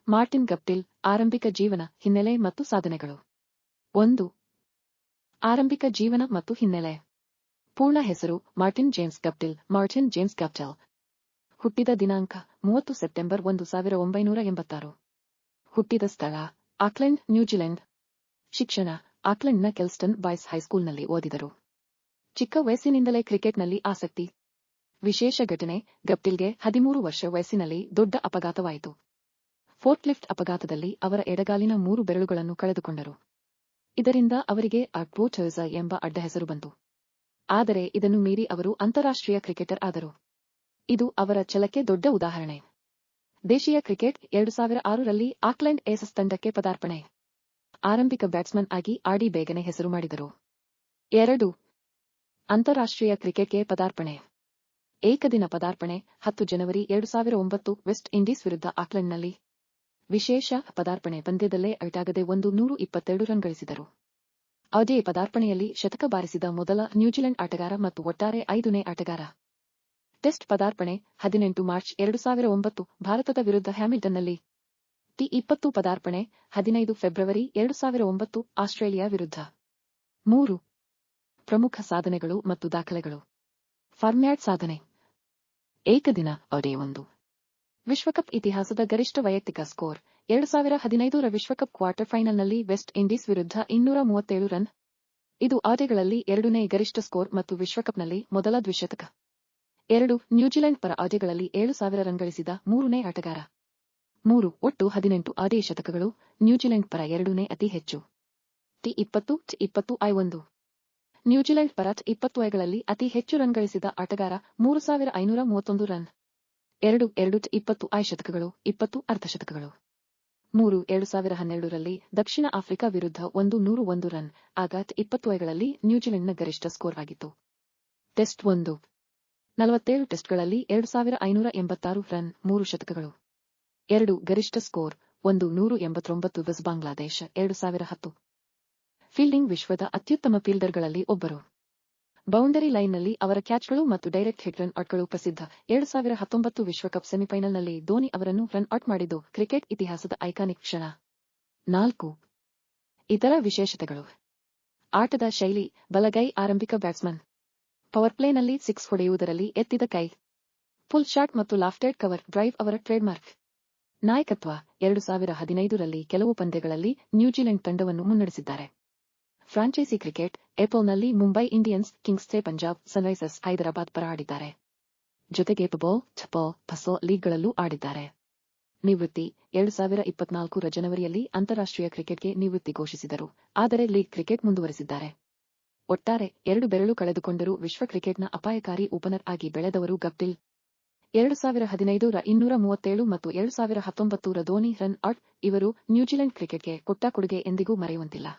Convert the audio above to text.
Martin Guptill ಆರಂಭಿಕ ಜೀವನ ಹಿನ್ನೆಲೆ ಮತ್ತು ಸಾಧನೆಗಳು 1. ಆರಂಭಿಕ ಜೀವನ ಮತ್ತು ಹಿನ್ನೆಲೆ. ಪೂರ್ಣ ಹೆಸರು Martin James Guptill. Martin James Guptill ಹುಟ್ಟಿದ ದಿನಾಂಕ 30 ಸೆಪ್ಟೆಂಬರ್ 1986. ಹುಟ್ಟಿದ ಸ್ಥಳ ಆಕ್ಲೆಂಡ್, ನ್ಯೂಜಿಲೆಂಡ್. ಶಿಕ್ಷಣ ಆಕ್ಲೆಂಡ್ನ ಕೆಲ್ಸ್ಟನ್ ಬಾಯ್ಸ್ ಹೈಸ್ಕೂಲ್ನಲ್ಲಿ ಓದಿದರು. ಚಿಕ್ಕ ವಯಸ್ಸಿನಿಂದಲೇ ಕ್ರಿಕೆಟ್ನಲ್ಲಿ ಆಸಕ್ತಿ. ವಿಶೇಷ ಘಟನೆ, ಗಪ್ಟಿಲ್ಗೆ 13 ವರ್ಷ ವಯಸ್ಸಿನಲ್ಲಿ ದೊಡ್ಡ ಅಪಘಾತವಾಯಿತು. ಫೋರ್ಕ್ಲಿಫ್ಟ್ ಅಪಘಾತದಲ್ಲಿ ಅವರ ಎಡಗಾಲಿನ 3 ಬೆರಳುಗಳನ್ನು ಕಳೆದುಕೊಂಡರು. ಇದರಿಂದ ಅವರಿಗೆ ಅಡ್ವೋಟರ್ಸ ಎಂಬ ಅಡ್ಡಹೆಸರು ಬಂತು. ಆದರೆ ಇದನ್ನು ಮೀರಿ ಅವರು ಅಂತಾರಾಷ್ಟ್ರೀಯ ಕ್ರಿಕೆಟರ್ ಆದರು. ಇದು ಅವರ ಛಲಕ್ಕೆ ದೊಡ್ಡ ಉದಾಹರಣೆ. ದೇಶೀಯ ಕ್ರಿಕೆಟ್ 2006ರಲ್ಲಿ ಆಕ್ಲೆಂಡ್ ಏಸಸ್ ತಂಡಕ್ಕೆ ಪದಾರ್ಪಣೆ. ಆರಂಭಿಕ ಬ್ಯಾಟ್ಸ್ಮನ್ ಆಗಿ ಆಡಿ ಬೇಗನೆ ಹೆಸರು ಮಾಡಿದರು. 2. ಅಂತಾರಾಷ್ಟ್ರೀಯ ಕ್ರಿಕೆಟ್ಗೆ ಪದಾರ್ಪಣೆ. ಏಕದಿನ ಪದಾರ್ಪಣೆ 10 ಜನವರಿ 2009 ವೆಸ್ಟ್ ಇಂಡೀಸ್ ವಿರುದ್ಧ ಆಕ್ಲೆಂಡ್ನಲ್ಲಿ. ವಿಶೇಷ ಪದಾರ್ಪಣೆ ಪಂದ್ಯದಲ್ಲೇ ಔಟಾಗದೆ 122 ರನ್ ಗಳಿಸಿದರು. ಅದೇ ಪದಾರ್ಪಣೆಯಲ್ಲಿ ಶತಕ ಬಾರಿಸಿದ ಮೊದಲ ನ್ಯೂಜಿಲೆಂಡ್ ಆಟಗಾರ ಮತ್ತು ಒಟ್ಟಾರೆ 5ನೇ ಆಟಗಾರ. ಟೆಸ್ಟ್ ಪದಾರ್ಪಣೆ 18 ಮಾರ್ಚ್ 2009 ಭಾರತದ ವಿರುದ್ಧ ಹ್ಯಾಮಿಲ್ಟನ್ನಲ್ಲಿ. T20 ಪದಾರ್ಪಣೆ 15 ಫೆಬ್ರವರಿ 2009 ಆಸ್ಟ್ರೇಲಿಯಾ ವಿರುದ್ಧ. 3. ಪ್ರಮುಖ ಸಾಧನೆಗಳು ಮತ್ತು ದಾಖಲೆಗಳು. ಫಾರ್ಮ್ಯಾಟ್ ಸಾಧನೆ. ಏಕದಿನ ಒ1. ವಿಶ್ವಕಪ್ ಇತಿಹಾಸದ ಗರಿಷ್ಠ ವೈಯಕ್ತಿಕ ಸ್ಕೋರ್ 2015ರ ವಿಶ್ವಕಪ್ ಕ್ವಾರ್ಟರ್ ಫೈನಲ್ನಲ್ಲಿ ವೆಸ್ಟ್ ಇಂಡೀಸ್ ವಿರುದ್ಧ 237 ರನ್. ಇದು ಆಟಗಳಲ್ಲಿ 2ನೇ ಗರಿಷ್ಠ ಸ್ಕೋರ್ ಮತ್ತು ವಿಶ್ವಕಪ್ನಲ್ಲಿ ಮೊದಲ ದ್ವಿಶತಕ. 2. ನ್ಯೂಜಿಲೆಂಡ್ ಪರ ಆಟಗಳಲ್ಲಿ 7000 ರನ್ ಗಳಿಸಿದ 3ನೇ ಆಟಗಾರ. 3. ಒಟ್ಟು 18 ಆಡಿ ಶತಕಗಳು, ನ್ಯೂಜಿಲೆಂಡ್ ಪರ 2ನೇ ಅತಿ ಹೆಚ್ಚು. T20 ನ್ಯೂಜಿಲೆಂಡ್ ಪರ T20ಗಳಲ್ಲಿ ಅತಿ ಹೆಚ್ಚು ರನ್ ಗಳಿಸಿದ ಆಟಗಾರ 3531 ರನ್. 2 T20 ಶತಕಗಳು, 20 ಅರ್ಧಶತಕಗಳು. 3. 2012ರಲ್ಲಿ ದಕ್ಷಿಣ ಆಫ್ರಿಕಾ ವಿರುದ್ಧ 101 ರನ್, ಆಗ T20ಗಳಲ್ಲಿ ನ್ಯೂಜಿಲೆಂಡ್ನ ಗರಿಷ್ಠ ಸ್ಕೋರ್ ಆಗಿತ್ತು. ಟೆಸ್ಟ್ 1. 47 ಟೆಸ್ಟ್ಗಳಲ್ಲಿ 2586 ರನ್, 3 ಶತಕಗಳು. 2. ಗರಿಷ್ಠ ಸ್ಕೋರ್ 189 ವಿಸ್ ಬಾಂಗ್ಲಾದೇಶ 2010. ಫೀಲ್ಡಿಂಗ್ ವಿಶ್ವದ ಅತ್ಯುತ್ತಮ ಫೀಲ್ಡರ್ಗಳಲ್ಲಿ ಒಬ್ಬರು. ಬೌಂಡರಿ ಲೈನ್ನಲ್ಲಿ ಅವರ ಕ್ಯಾಚ್ಗಳು ಮತ್ತು ಡೈರೆಕ್ಟ್ ಹಿಟ್ ರನ್ ಔಟ್ಗಳು ಪ್ರಸಿದ್ಧ. 2019 ವಿಶ್ವಕಪ್ ಸೆಮಿಫೈನಲ್ನಲ್ಲಿ ಧೋನಿ ಅವರನ್ನು ರನ್ ಔಟ್ ಮಾಡಿದ್ದು ಕ್ರಿಕೆಟ್ ಇತಿಹಾಸದ ಐಕಾನಿಕ್ ಕ್ಷಣ. 4. ಇತರ ವಿಶೇಷತೆಗಳು. ಆಟದ ಶೈಲಿ ಬಲಗೈ ಆರಂಭಿಕ ಬ್ಯಾಟ್ಸ್ಮನ್. ಪವರ್ ಪ್ಲೇನಲ್ಲಿ 6 ಹೊಡೆಯುವುದರಲ್ಲಿ ಎತ್ತಿದ ಕೈ. ಫುಲ್ ಶಾಟ್ ಮತ್ತು ಲಾಫ್ಟೆಡ್ ಕವರ್ ಡ್ರೈವ್ ಅವರ ಟ್ರೇಡ್ಮಾರ್ಕ್. ನಾಯಕತ್ವ 2015ರಲ್ಲಿ ಕೆಲವು ಪಂದ್ಯಗಳಲ್ಲಿ ನ್ಯೂಜಿಲೆಂಡ್ ತಂಡವನ್ನು ಮುನ್ನಡೆಸಿದ್ದಾರೆ. ಫ್ರಾಂಚೈಸಿ ಕ್ರಿಕೆಟ್ ಏಪ್ರಿಲ್ನಲ್ಲಿ ಮುಂಬೈ ಇಂಡಿಯನ್ಸ್, ಕಿಂಗ್ಸ್ಲೆ ಪಂಜಾಬ್ ಸನ್ರೈಸರ್ಸ್ ಹೈದರಾಬಾದ್ ಪರ ಆಡಿದ್ದಾರೆ. ಜೊತೆಗೆ ಫಸೋ ಲೀಗ್ಗಳಲ್ಲೂ ಆಡಿದ್ದಾರೆ. ನಿವೃತ್ತಿ 2024ರ ಜನವರಿಯಲ್ಲಿ ಅಂತಾರಾಷ್ಟ್ರೀಯ ಕ್ರಿಕೆಟ್ಗೆ ನಿವೃತ್ತಿ ಘೋಷಿಸಿದರು, ಆದರೆ ಲೀಗ್ ಕ್ರಿಕೆಟ್ ಮುಂದುವರೆಸಿದ್ದಾರೆ. ಒಟ್ಟಾರೆ 2 ಬೆರಳು ಕಳೆದುಕೊಂಡರೂ ವಿಶ್ವ ಕ್ರಿಕೆಟ್ನ ಅಪಾಯಕಾರಿ ಓಪನರ್ ಆಗಿ ಬೆಳೆದವರು ಗಪ್ಟಿಲ್. 2015ರ 237 ಮತ್ತು 2019ರ ಧೋನಿ ರನ್ ಔಟ್ ಇವರು ನ್ಯೂಜಿಲೆಂಡ್ ಕ್ರಿಕೆಟ್ಗೆ ಕೊಟ್ಟ ಕೊಡುಗೆ ಎಂದಿಗೂ ಮರೆಯುವಂತಿಲ್ಲ.